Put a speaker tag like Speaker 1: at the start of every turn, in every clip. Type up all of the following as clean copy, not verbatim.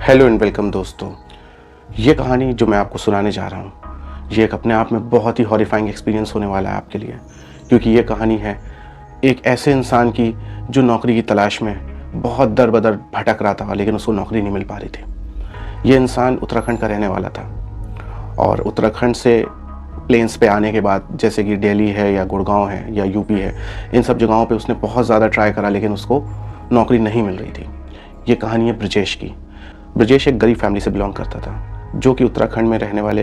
Speaker 1: Hello and welcome दोस्तों। ये कहानी जो मैं आपको सुनाने जा रहा हूँ, ये एक अपने आप में बहुत ही हॉरिफाइंग एक्सपीरियंस होने वाला है आपके लिए, क्योंकि ये कहानी है एक ऐसे इंसान की जो नौकरी की तलाश में बहुत दर बदर भटक रहा था, लेकिन उसको नौकरी नहीं मिल पा रही थी। ये इंसान उत्तराखंड का रहने वाला था और उत्तराखंड से प्लेन्स पे आने के बाद, जैसे कि दिल्ली है या गुड़गांव है या यूपी है, इन सब जगहों पे उसने बहुत ज़्यादा ट्राई करा, लेकिन उसको नौकरी नहीं मिल रही थी। ये कहानी है ब्रजेश की। ब्रजेश एक गरीब फैमिली से बिलोंग करता था, जो कि उत्तराखंड में रहने वाले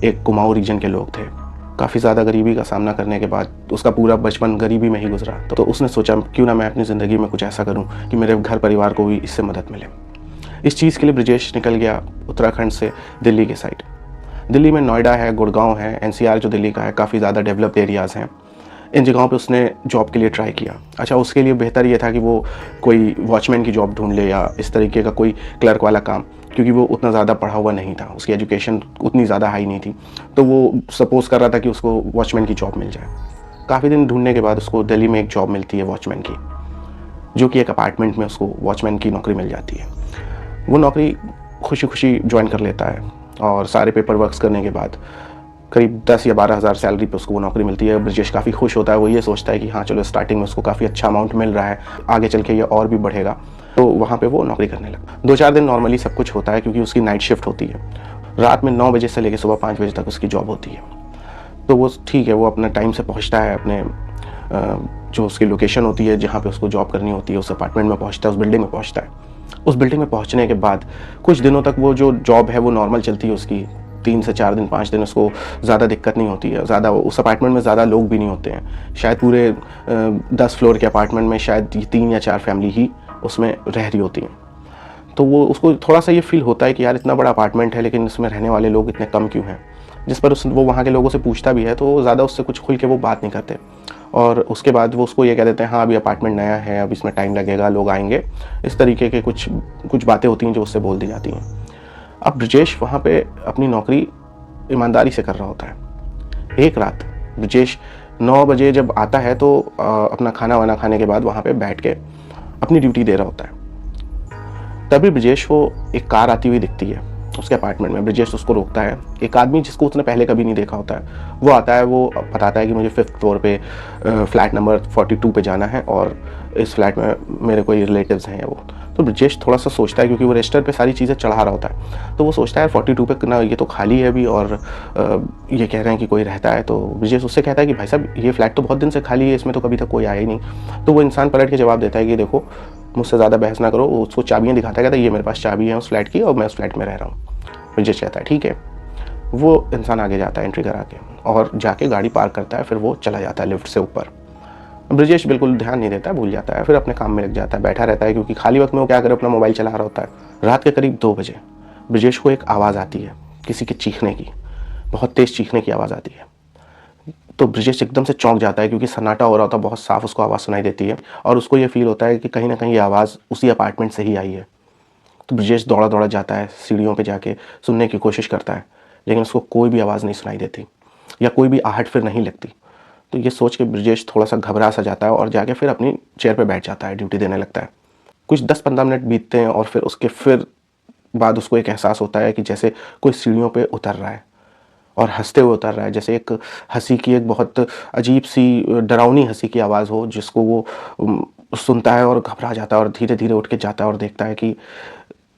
Speaker 1: एक कुमाऊं रीजन के लोग थे। काफ़ी ज़्यादा गरीबी का सामना करने के बाद उसका पूरा बचपन गरीबी में ही गुजरा। तो उसने सोचा क्यों ना मैं अपनी ज़िंदगी में कुछ ऐसा करूं कि मेरे घर परिवार को भी इससे मदद मिले। इस चीज़ के लिए ब्रजेश निकल गया उत्तराखंड से दिल्ली के साइड। दिल्ली में नोएडा है, गुड़गांव है, एनसीआर जो दिल्ली का है, काफ़ी ज़्यादा डेवलप्ड एरियाज़ हैं। इन जगहों पे उसने जॉब के लिए ट्राई किया। अच्छा, उसके लिए बेहतर ये था कि वो कोई वॉचमैन की जॉब ढूंढ ले या इस तरीके का कोई क्लर्क वाला काम, क्योंकि वो उतना ज़्यादा पढ़ा हुआ नहीं था, उसकी एजुकेशन उतनी ज़्यादा हाई नहीं थी। तो वो सपोज़ कर रहा था कि उसको वॉचमैन की जॉब मिल जाए। काफ़ी दिन ढूंढने के बाद उसको दिल्ली में एक जॉब मिलती है वॉचमैन की, जो कि एक अपार्टमेंट में उसको वॉचमैन की नौकरी मिल जाती है। वो नौकरी खुशी खुशी ज्वाइन कर लेता है और सारे पेपर वर्क्स करने के बाद करीब 10 या 12 हज़ार सैलरी पे उसको वो नौकरी मिलती है। ब्रजेश काफ़ी खुश होता है। वो ये सोचता है कि हाँ चलो, स्टार्टिंग में उसको काफ़ी अच्छा अमाउंट मिल रहा है, आगे चल के ये और भी बढ़ेगा। तो वहाँ पे वो नौकरी करने लगा। 2-4 दिन नॉर्मली सब कुछ होता है, क्योंकि उसकी नाइट शिफ्ट होती है। रात में 9 बजे से लेकर सुबह 5 बजे तक उसकी जॉब होती है। तो वो ठीक है, वो अपना टाइम से पहुँचता है अपने जो उसकी लोकेशन होती है, जहाँ पर उसको जॉब करनी होती है, उस अपार्टमेंट में पहुँचता है, उस बिल्डिंग में पहुँचता है। उस बिल्डिंग में पहुँचने के बाद कुछ दिनों तक वो जो जॉब है वो नॉर्मल चलती है उसकी। 3 से 4 दिन, 5 दिन उसको ज़्यादा दिक्कत नहीं होती है। ज़्यादा उस अपार्टमेंट में ज़्यादा लोग भी नहीं होते हैं। शायद पूरे 10 फ्लोर के अपार्टमेंट में शायद 3 या 4 फैमिली ही उसमें रह रही होती हैं। तो वो उसको थोड़ा-सा ये फ़ील होता है कि यार इतना बड़ा अपार्टमेंट है, लेकिन इसमें रहने वाले लोग इतने कम क्यों हैं? जिस पर वो वहाँ के लोगों से पूछता भी है, तो ज़्यादा उससे कुछ खुल के वो बात नहीं करते। और उसके बाद वो उसको ये कह देते हैं, हाँ अभी अपार्टमेंट नया है, अब इसमें टाइम लगेगा, लोग आएँगे। इस तरीके के कुछ बातें होती हैं जो उससे बोल दी जाती हैं। अब ब्रजेश वहाँ पे अपनी नौकरी ईमानदारी से कर रहा होता है। एक रात ब्रजेश 9 बजे जब आता है, तो अपना खाना वाना खाने के बाद वहाँ पे बैठ के अपनी ड्यूटी दे रहा होता है। तभी ब्रजेश को एक कार आती हुई दिखती है उसके अपार्टमेंट में। ब्रजेश उसको रोकता है। एक आदमी जिसको उसने पहले कभी नहीं देखा होता है, वो आता है। वो बताता है कि मुझे 5th फ्लोर पे फ्लैट नंबर 42 पे जाना है और इस फ्लैट में मेरे कोई रिलेटिव्स हैं या वो। तो ब्रजेश थोड़ा सा सोचता है, क्योंकि वो रजिस्टर पे सारी चीज़ें चढ़ा रहा होता है, तो वो सोचता है 42 पे ना, ये तो खाली है अभी, और ये कह रहे हैं कि कोई रहता है। तो ब्रजेश उससे कहता है कि भाई साहब, ये फ्लैट तो बहुत दिन से खाली है, इसमें तो कभी तक कोई आया ही नहीं। तो वो इंसान पलट के जवाब देता है कि देखो, मुझसे ज़्यादा बहस ना करो। उसको चाबियाँ दिखाता है, कहता है ये मेरे पास चाबी है उस फ्लैट की और मैं उस फ्लैट में रह रहा हूँ। ब्रजेश कहता है ठीक है। वो इंसान आगे जाता है एंट्री करा के, और जाके गाड़ी पार्क करता है। फिर वो चला जाता है लिफ्ट से ऊपर। ब्रजेश बिल्कुल ध्यान नहीं देता, भूल जाता है, फिर अपने काम में लग जाता है, बैठा रहता है, क्योंकि खाली वक्त में वो क्या करे, अपना मोबाइल चला रहा होता है। रात के करीब 2 बजे ब्रजेश को एक आवाज़ आती है, किसी के चीखने की, बहुत तेज़ चीखने की आवाज़ आती है। तो ब्रजेश एकदम से चौंक जाता है, क्योंकि सन्नाटा हो रहा होता है, बहुत साफ उसको आवाज़ सुनाई देती है, और उसको ये फील होता है कि कहीं ना कहीं ये आवाज़ उसी अपार्टमेंट से ही आई है। तो ब्रजेश दौड़ा दौड़ा जाता है, सीढ़ियों पे जाके सुनने की कोशिश करता है, लेकिन उसको कोई भी आवाज़ नहीं सुनाई देती या कोई भी आहट फिर नहीं लगती। तो ये सोच के ब्रजेश थोड़ा सा घबरा सा जाता है और जाके फिर अपनी चेयर पे बैठ जाता है, ड्यूटी देने लगता है। कुछ 10-15 मिनट बीतते हैं और फिर बाद उसको एक एहसास होता है कि जैसे कोई सीढ़ियों पे उतर रहा है और हंसते हुए उतर रहा है, जैसे एक हंसी की एक बहुत अजीब सी डरावनी हंसी की आवाज़ हो, जिसको वो सुनता है और घबरा जाता है और धीरे धीरे उठ के जाता है और देखता है कि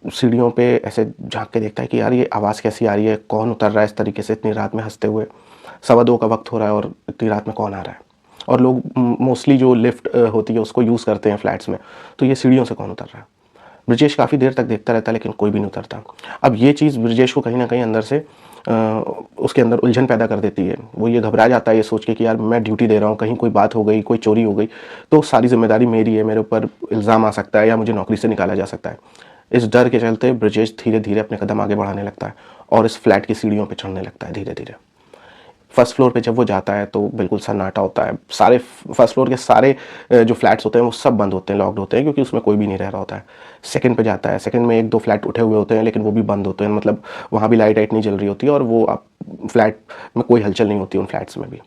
Speaker 1: सीढ़ियों पे ऐसे झांक के देखता है कि यार ये आवाज़ कैसी आ रही है, कौन उतर रहा है इस तरीके से इतनी रात में हंसते हुए। 2:15 का वक्त हो रहा है और इतनी रात में कौन आ रहा है। और लोग मोस्टली जो लिफ्ट होती है उसको यूज़ करते हैं फ्लैट्स में, तो ये सीढ़ियों से कौन उतर रहा है। ब्रजेश काफ़ी देर तक देखता रहता है, लेकिन कोई भी नहीं उतरता। अब ये चीज़ ब्रजेश को कहीं ना कहीं अंदर से उसके अंदर उलझन पैदा कर देती है। वो ये घबरा जाता है ये सोच के कि यार मैं ड्यूटी दे रहा हूँ, कहीं कोई बात हो गई, कोई चोरी हो गई तो सारी जिम्मेदारी मेरी है, मेरे ऊपर इल्ज़ाम आ सकता है या मुझे नौकरी से निकाला जा सकता है। इस डर के चलते ब्रजेश धीरे धीरे अपने कदम आगे बढ़ाने लगता है और इस फ्लैट की सीढ़ियों पर चढ़ने लगता है धीरे धीरे। फर्स्ट फ्लोर पे जब वो जाता है तो बिल्कुल सन्नाटा होता है। सारे फर्स्ट फ्लोर के सारे जो फ्लैट्स होते हैं वो सब बंद होते हैं, लॉक्ड होते हैं, क्योंकि उसमें कोई भी नहीं रह रहा होता है। सेकंड पे जाता है, सेकंड में 1-2 फ्लैट उठे हुए होते हैं, लेकिन वो भी बंद होते हैं, मतलब वहाँ भी लाइट नहीं जल रही होती है, और वो आप फ्लैट में कोई हलचल नहीं होती उन फ्लैट्स में भी,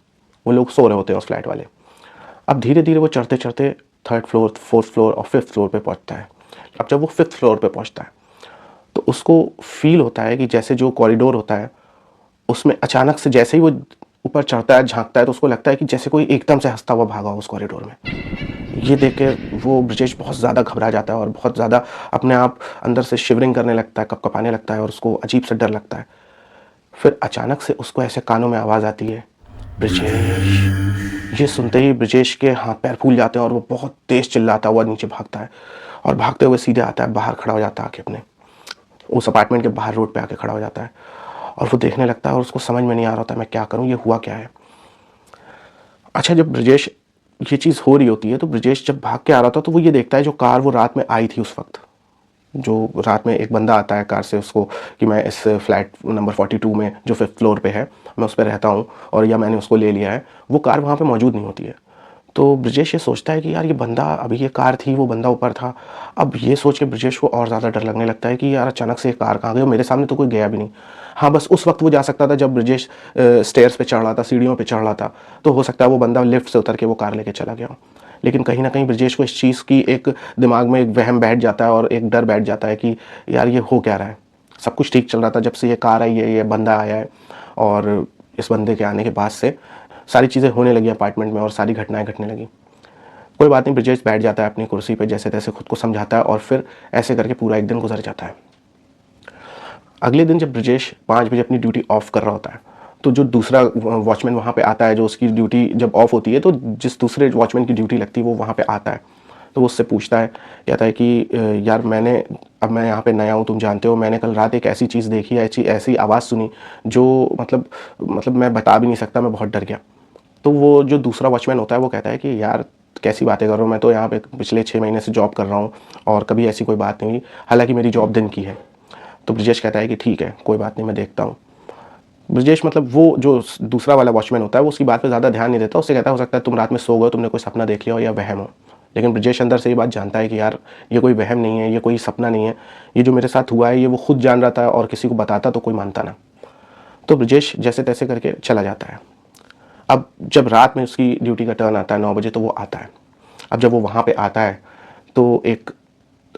Speaker 1: वो लोग सो रहे होते हैं उस फ्लैट वाले। अब धीरे धीरे वो चढ़ते चढ़ते 3rd फ्लोर, 4th फ्लोर और 5th फ्लोर पर पहुँचता है। अब जब वो 5th फ्लोर पर पहुँचता है तो उसको फ़ील होता है कि जैसे जो कॉरिडोर होता है, उसमें अचानक से जैसे ही वो ऊपर चढ़ता है, झाँकता है, तो उसको लगता है कि जैसे कोई एकदम से हँसता हुआ भागा हो उस कॉरिडोर में। ये देख के वो ब्रजेश बहुत ज़्यादा घबरा जाता है और बहुत ज़्यादा अपने आप अंदर से शिवरिंग करने लगता है, कँपकँपाने लगता है और उसको अजीब सा डर लगता है। फिर अचानक से उसको ऐसे कानों में आवाज़ आती है, ब्रजेश। ये सुनते ही ब्रजेश के हाथ-पैर फूल जाते हैं और वो बहुत तेज़ चिल्लाता हुआ नीचे भागता है और भागते हुए सीधे आता है, बाहर खड़ा हो जाता है आके अपने, उस अपार्टमेंट के बाहर रोड पे आके खड़ा हो जाता है और वो देखने लगता है और उसको समझ में नहीं आ रहा होता मैं क्या करूँ, ये हुआ क्या है? अच्छा, जब ब्रजेश ये चीज़ हो रही होती है तो ब्रजेश जब भाग के आ रहा था तो वो ये देखता है जो कार वो रात में आई थी उस वक़्त, जो रात में एक बंदा आता है कार से उसको कि मैं इस फ्लैट नंबर 42 में जो 5th फ्लोर पे है, मैं उस पे रहता हूँ और या मैंने उसको ले लिया है, वो कार वहाँ पे मौजूद नहीं होती है। तो ब्रजेश ये सोचता है कि यार ये बंदा, अभी ये कार थी, वो बंदा ऊपर था। अब ये सोच के ब्रजेश को और ज़्यादा डर लगने लगता है कि यार अचानक से ये कार कहाँ गई और मेरे सामने तो कोई गया भी नहीं। हाँ, बस उस वक़्त वो जा सकता था जब ब्रजेश स्टेयर्स पे चढ़ रहा था, सीढ़ियों पे चढ़ रहा था, तो हो सकता है वो बंदा लिफ्ट से उतर के वो कार लेके चला गया हो। लेकिन कहीं न कहीं ब्रजेश को इस चीज़ की एक दिमाग में एक वहम बैठ जाता है और एक डर बैठ जाता है कि यार ये हो क्या रहा है? सब कुछ ठीक चल रहा था जब से ये कार आई है, ये बंदा आया है और इस बंदे के आने के बाद से सारी चीज़ें होने लगी अपार्टमेंट में और सारी घटनाएँ घटने लगीं। कोई बात नहीं, ब्रजेश बैठ जाता है अपनी कुर्सी पे, जैसे-तैसे खुद को समझाता है और फिर ऐसे करके पूरा एक दिन गुज़र जाता है। अगले दिन जब ब्रजेश 5 बजे अपनी ड्यूटी ऑफ कर रहा होता है, तो जो दूसरा वॉचमैन वहाँ पे आता है, जो उसकी ड्यूटी जब ऑफ होती है, तो जिस दूसरे वॉचमैन की ड्यूटी लगती है, वो वहाँ पे आता है। तो वो उससे पूछता है, कहता है कि यार अब मैं यहाँ पे नया हूँ, तुम जानते हो, मैंने कल रात एक ऐसी चीज़ देखी, ऐसी ऐसी आवाज़ सुनी, जो मतलब मैं बता भी नहीं सकता, मैं बहुत डर गया। तो वो जो दूसरा वॉचमैन होता है वो कहता है कि यार कैसी बातें कर रहे हो, मैं तो यहाँ पे पिछले 6 महीने से जॉब कर रहा हूँ और कभी ऐसी कोई बात नहीं हुई, हालाँकि मेरी जॉब दिन की है। तो ब्रजेश कहता है कि ठीक है, कोई बात नहीं, मैं देखता हूँ। ब्रजेश मतलब वो जो दूसरा वाला वॉचमैन होता है वो उसकी बात पे ज़्यादा ध्यान नहीं देता, उससे कहता है हो सकता है तुम रात में सो गए, तुमने कोई सपना देख लिया हो या वहम हो। लेकिन ब्रजेश अंदर से ये बात जानता है कि यार ये कोई वहम नहीं है, ये कोई सपना नहीं है, ये जो मेरे साथ हुआ है ये वो खुद जान रहा था और किसी को बताता तो कोई मानता ना। तो ब्रजेश जैसे-तैसे करके चला जाता है। अब जब रात में उसकी ड्यूटी का टर्न आता है 9 बजे, तो वो आता है। अब जब वो वहाँ पे आता है तो एक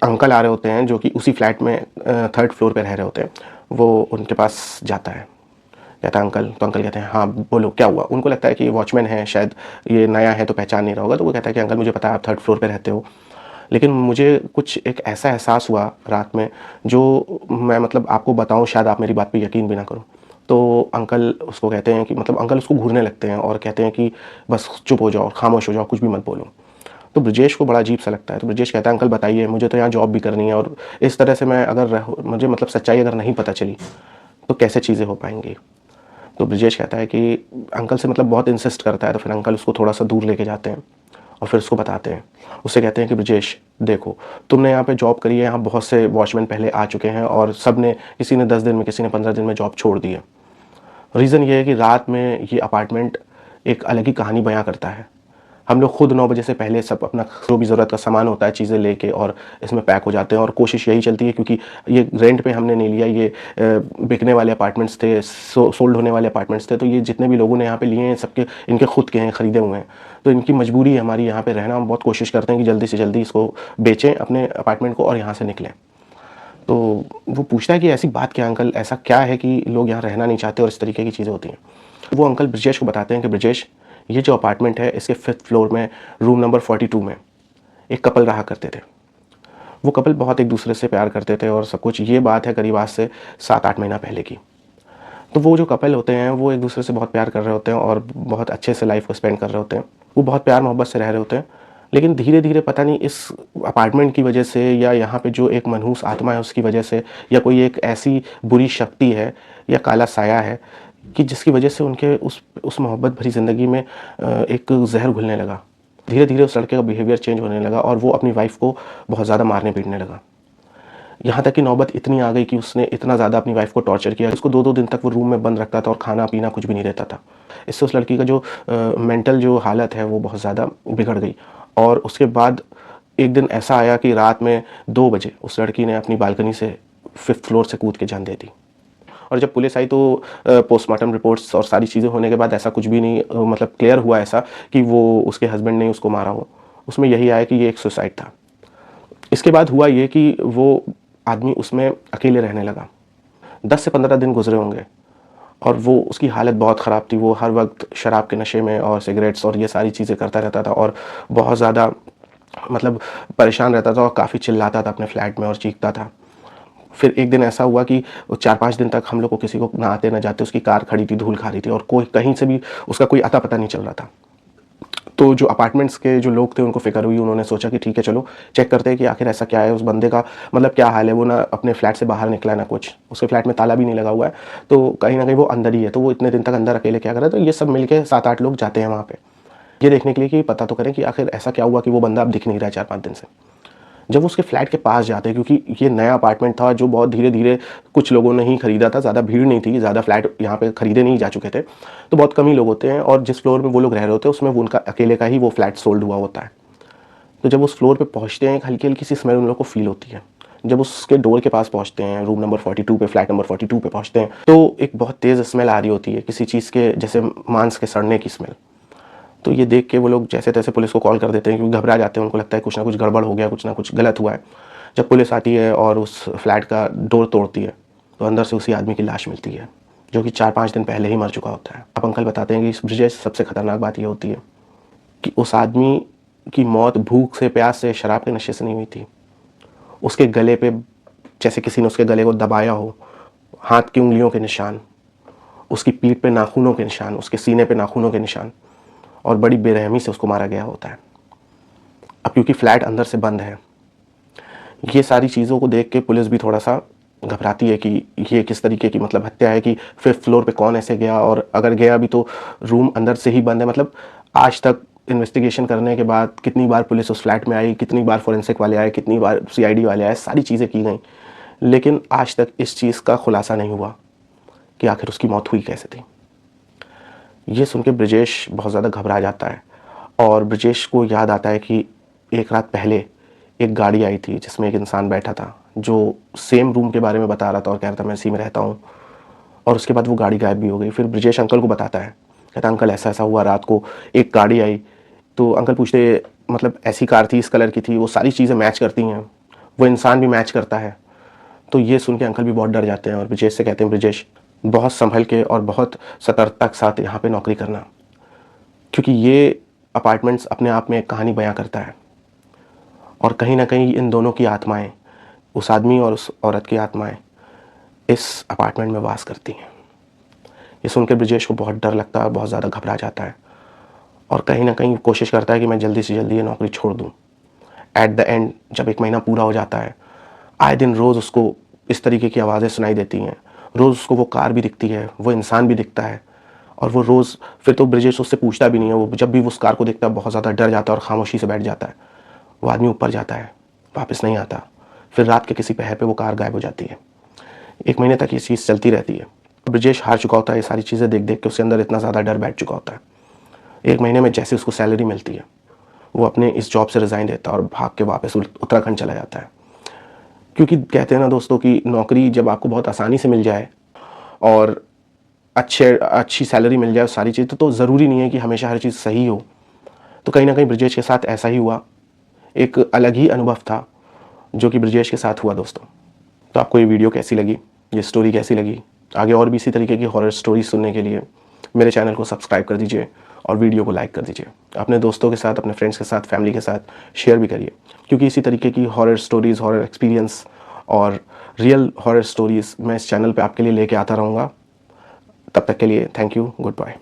Speaker 1: अंकल आ रहे होते हैं जो कि उसी फ्लैट में 3rd फ्लोर पे रह रहे होते हैं। वो उनके पास जाता है, कहता है अंकल, तो अंकल कहते हैं हाँ बोलो क्या हुआ? उनको लगता है कि ये वॉचमैन है, शायद ये नया है तो पहचान नहीं रहा होगा, तो वो कहता है कि अंकल मुझे पता है आप 3rd फ्लोर पे रहते हो, लेकिन मुझे कुछ एक ऐसा एहसास हुआ रात में जो मैं मतलब आपको बताऊँ शायद आप मेरी बात पे यकीन भी ना करो। तो अंकल उसको कहते हैं कि मतलब अंकल उसको घूरने लगते हैं और कहते हैं कि बस चुप हो जाओ, खामोश हो जाओ, कुछ भी मत बोलो। तो ब्रजेश को बड़ा अजीब सा लगता है, तो ब्रजेश कहता है अंकल बताइए, मुझे तो यहाँ जॉब भी करनी है और इस तरह से मैं अगर मुझे मतलब सच्चाई अगर नहीं पता चली तो कैसे चीज़ें हो पाएँगी? तो ब्रजेश कहता है कि अंकल से मतलब बहुत इंसिस्ट करता है, तो फिर अंकल उसको थोड़ा-सा दूर लेके जाते हैं और फिर उसको बताते हैं। उससे कहते हैं कि ब्रजेश देखो, तुमने यहाँ पे जॉब करी है, यहाँ बहुत से वॉचमैन पहले आ चुके हैं और सब ने, किसी ने 10 दिन में, किसी ने 15 दिन में जॉब छोड़ दी है। रीज़न ये है कि रात में ये अपार्टमेंट एक अलग ही कहानी बयाँ करता है। हम लोग खुद 9 बजे से पहले सब अपना जो भी ज़रूरत का सामान होता है चीज़ें लेके और इसमें पैक हो जाते हैं और कोशिश यही चलती है, क्योंकि ये रेंट पे हमने नहीं लिया, ये बिकने वाले अपार्टमेंट्स थे, सोल्ड होने वाले अपार्टमेंट्स थे, तो ये जितने भी लोगों ने यहाँ पे लिए हैं सबके इनके खुद के हैं, ख़रीदे हुए हैं। तो इनकी मजबूरी है हमारी यहाँ पे रहना, हम बहुत कोशिश करते हैं कि जल्दी से जल्दी इसको बेचें अपने अपार्टमेंट को और यहाँ से निकलें। तो वो पूछता है कि ऐसी बात क्या अंकल, ऐसा क्या है कि लोग यहाँ रहना नहीं चाहते और इस तरीके की चीज़ें होती हैं। वो अंकल ब्रजेश को बताते हैं कि ब्रजेश, ये जो अपार्टमेंट है इसके 5th फ्लोर में रूम नंबर 42 में एक कपल रहा करते थे। वो कपल बहुत एक दूसरे से प्यार करते थे और सब कुछ, ये बात है करीब आज से 7-8 महीना पहले की। तो वो जो कपल होते हैं वो एक दूसरे से बहुत प्यार कर रहे होते हैं और बहुत अच्छे से लाइफ को स्पेंड कर रहे होते हैं। वो बहुत प्यार मोहब्बत से रह रहे होते हैं, लेकिन धीरे-धीरे पता नहीं इस अपार्टमेंट की वजह से या यहाँ पे जो एक मनहूस आत्मा है उसकी वजह से या कोई एक ऐसी बुरी शक्ति है या काला साया है कि जिसकी वजह से उनके उस मोहब्बत भरी ज़िंदगी में एक ज़हर घुलने लगा। धीरे-धीरे उस लड़के का बिहेवियर चेंज होने लगा और वो अपनी वाइफ़ को बहुत ज़्यादा मारने-पीटने लगा। यहाँ तक कि नौबत इतनी आ गई कि उसने इतना ज़्यादा अपनी वाइफ़ को टॉर्चर किया, उसको 2-2 दिन तक वो रूम में बंद रखता था और खाना-पीना कुछ भी नहीं देता था। इससे उस लड़की का जो मेंटल जो हालत है वो बहुत ज़्यादा बिगड़ गई और उसके बाद एक दिन ऐसा आया कि रात में 2 बजे उस लड़की ने अपनी बालकनी से 5th फ्लोर से कूद के जान दे दी। और जब पुलिस आई तो पोस्टमार्टम रिपोर्ट्स और सारी चीज़ें होने के बाद ऐसा कुछ भी नहीं मतलब क्लियर हुआ ऐसा कि वो उसके हस्बैंड ने उसको मारा हो। उसमें यही आया कि ये एक सुसाइड था। इसके बाद हुआ ये कि वो आदमी उसमें अकेले रहने लगा। 10 से 15 दिन गुजरे होंगे और वो उसकी हालत बहुत ख़राब थी। वो हर वक्त शराब के नशे में और सिगरेट्स और ये सारी चीज़ें करता रहता था और बहुत ज़्यादा मतलब परेशान रहता था और काफ़ी चिल्लाता था अपने फ्लैट में और चीखता था। फिर एक दिन ऐसा हुआ कि 4-5 दिन तक हम लोग को किसी को ना आते ना जाते उसकी कार खड़ी थी, धूल खा रही थी और कोई कहीं से भी उसका कोई अता पता नहीं चल रहा था। तो जो अपार्टमेंट्स के जो लोग थे उनको फ़िक्र हुई, उन्होंने सोचा कि ठीक है चलो चेक करते हैं कि आखिर ऐसा क्या है उस बंदे का, मतलब क्या हाल है। वो ना अपने फ्लैट से बाहर निकला ना कुछ, उसके फ्लैट में ताला भी नहीं लगा हुआ है, तो कहीं ना कहीं वो अंदर ही है। तो वो इतने दिन तक अंदर अकेले क्या कर रहा है। तो ये सब मिलके 7-8 लोग जाते हैं वहाँ पे ये देखने के लिए कि पता तो करें कि आखिर ऐसा क्या हुआ कि वो बंदा अब दिख नहीं रहा है 4-5 दिन से। जब वो उसके फ्लैट के पास जाते हैं, क्योंकि ये नया अपार्टमेंट था जो बहुत धीरे धीरे कुछ लोगों ने ही खरीदा था, ज़्यादा भीड़ नहीं थी, ज़्यादा फ्लैट यहाँ पे खरीदे नहीं जा चुके थे, तो बहुत कम ही लोग होते हैं और जिस फ्लोर में वो लोग रह रहे होते हैं उसमें वो उनका अकेले का ही वो फ्लैट सोल्ड हुआ होता है। तो जब उस फ्लोर पे पहुँचते हैं एक हल्की हल्की सी स्मेल उन लोग को फील होती है। जब उसके डोर के पास पहुँचते हैं, रूम नंबर 42 पे, फ्लैट नंबर 42 पे पहुँचते हैं, तो एक बहुत तेज़ स्मेल आ रही होती है किसी चीज़ के, जैसे मांस के सड़ने की स्मेल। तो ये देख के वो लोग जैसे तैसे पुलिस को कॉल कर देते हैं, क्योंकि घबरा जाते हैं, उनको लगता है कुछ ना कुछ गड़बड़ हो गया, कुछ ना कुछ गलत हुआ है। जब पुलिस आती है और उस फ्लैट का डोर तोड़ती है तो अंदर से उसी आदमी की लाश मिलती है जो कि 4-5 दिन पहले ही मर चुका होता है। अब अंकल बताते हैं कि इस ब्रिजेश सबसे खतरनाक बात ये होती है कि उस आदमी की मौत भूख से, प्यास से, शराब के नशे से नहीं हुई थी। उसके गले पे जैसे किसी ने उसके गले को दबाया हो, हाथ की उंगलियों के निशान, उसकी पीठ पे नाखूनों के निशान, उसके सीने पे नाखूनों के निशान, और बड़ी बेरहमी से उसको मारा गया होता है। अब क्योंकि फ्लैट अंदर से बंद है, ये सारी चीज़ों को देख के पुलिस भी थोड़ा सा घबराती है कि ये किस तरीके की मतलब हत्या है, कि 5th फ्लोर पे कौन ऐसे गया, और अगर गया भी तो रूम अंदर से ही बंद है। मतलब आज तक इन्वेस्टिगेशन करने के बाद कितनी बार पुलिस उस फ्लैट में आई, कितनी बार फोरेंसिक वाले आए, कितनी बार CID वाले आए, सारी चीज़ें की गई, लेकिन आज तक इस चीज़ का खुलासा नहीं हुआ कि आखिर उसकी मौत हुई कैसे थी। ये सुन के ब्रिजेश बहुत ज़्यादा घबरा जाता है और ब्रिजेश को याद आता है कि एक रात पहले एक गाड़ी आई थी जिसमें एक इंसान बैठा था जो सेम रूम के बारे में बता रहा था और कह रहा था मैं इसी में रहता हूँ, और उसके बाद वो गाड़ी गायब भी हो गई। फिर ब्रिजेश अंकल को बताता है, कहता अंकल ऐसा ऐसा हुआ, रात को एक गाड़ी आई। तो अंकल पूछते मतलब ऐसी कार थी, इस कलर की थी, वो सारी चीज़ें मैच करती हैं, वो इंसान भी मैच करता है। तो ये सुन के अंकल भी बहुत डर जाते हैं और ब्रिजेश से कहते हैं ब्रिजेश बहुत संभल के और बहुत सतर्कता के साथ यहाँ पे नौकरी करना, क्योंकि ये अपार्टमेंट्स अपने आप में एक कहानी बयां करता है और कहीं ना कहीं इन दोनों की आत्माएं, उस आदमी और उस औरत की आत्माएं इस अपार्टमेंट में वास करती हैं। ये सुनकर ब्रिजेश को बहुत डर लगता है और बहुत ज़्यादा घबरा जाता है और कहीं ना कहीं कोशिश करता है कि मैं जल्दी से जल्दी ये नौकरी छोड़ दूँ। एट द एंड जब 1 महीना पूरा हो जाता है, आए दिन रोज़ उसको इस तरीके की आवाज़ें सुनाई देती हैं, रोज़ उसको वो कार भी दिखती है, वो इंसान भी दिखता है, और वो रोज़ फिर तो ब्रिजेश उससे पूछता भी नहीं है। वो जब भी उस कार को देखता है बहुत ज़्यादा डर जाता है और खामोशी से बैठ जाता है। वो आदमी ऊपर जाता है, वापस नहीं आता। फिर रात के किसी पहर पे वो कार गायब हो जाती है। 1 महीने तक ये चीज़ चलती रहती है। ब्रिजेश हार चुका होता है, ये सारी चीज़ें देख देख के उसके अंदर इतना ज़्यादा डर बैठ चुका होता है। 1 महीने में जैसे उसको सैलरी मिलती है, वो अपने इस जॉब से रिज़ाइन देता है और भाग के वापस उत्तराखंड चला जाता है। क्योंकि कहते हैं ना दोस्तों कि नौकरी जब आपको बहुत आसानी से मिल जाए और अच्छी सैलरी मिल जाए, सारी चीज़, तो ज़रूरी नहीं है कि हमेशा हर चीज़ सही हो। तो कहीं ना कहीं ब्रिजेश के साथ ऐसा ही हुआ। एक अलग ही अनुभव था जो कि ब्रिजेश के साथ हुआ दोस्तों। तो आपको ये वीडियो कैसी लगी, ये स्टोरी कैसी लगी? आगे और भी इसी तरीके की हॉरर स्टोरी सुनने के लिए मेरे चैनल को सब्सक्राइब कर दीजिए और वीडियो को लाइक कर दीजिए। अपने दोस्तों के साथ, अपने फ्रेंड्स के साथ, फैमिली के साथ शेयर भी करिए, क्योंकि इसी तरीके की हॉरर स्टोरीज़, हॉरर एक्सपीरियंस और रियल हॉरर स्टोरीज़ मैं इस चैनल पे आपके लिए लेके आता रहूँगा। तब तक के लिए थैंक यू, गुड बाय।